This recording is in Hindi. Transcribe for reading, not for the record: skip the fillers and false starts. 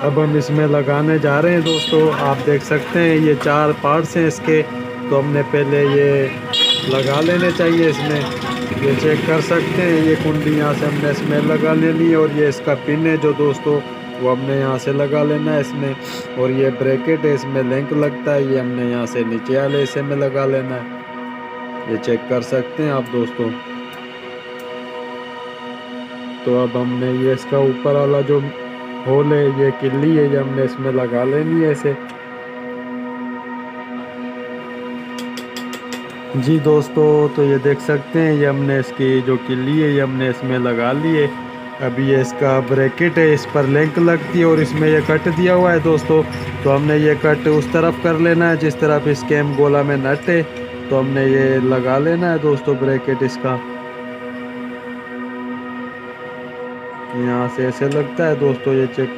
अब हम इसमें लगाने जा रहे हैं दोस्तों। आप देख सकते हैं ये 4 पार्ट्स हैं इसके। तो हमने पहले ये लगा लेने चाहिए इसमें। ये चेक कर सकते हैं, ये कुंडी यहाँ से हमने इसमें लगा लेनी है, और ये इसका पिन है जो दोस्तों वो हमने यहाँ से लगा लेना है इसमें। और ये ब्रैकेट है, इसमें लिंक लगता है, ये हमने यहाँ से नीचे वाले हिस्से में लगा लेना है। ये चेक कर सकते हैं आप दोस्तों। तो अब हमने ये इसका ऊपर वाला जो होल है, ये किल्ली है, ये हमने इसमें लगा लेनी है इसे। जी दोस्तों, तो ये देख सकते हैं, ये हमने इसकी जो किल्ली है ये हमने इसमें लगा ली है। अभी ये इसका ब्रैकेट है, इस पर लिंक लगती है, और इसमें ये कट दिया हुआ है दोस्तों। तो हमने ये कट उस तरफ कर लेना है जिस तरफ इसके एम गोला में नट है। तो हमने ये लगा लेना है दोस्तों ब्रैकेट इसका। यहाँ से ऐसे लगता है दोस्तों, ये चेक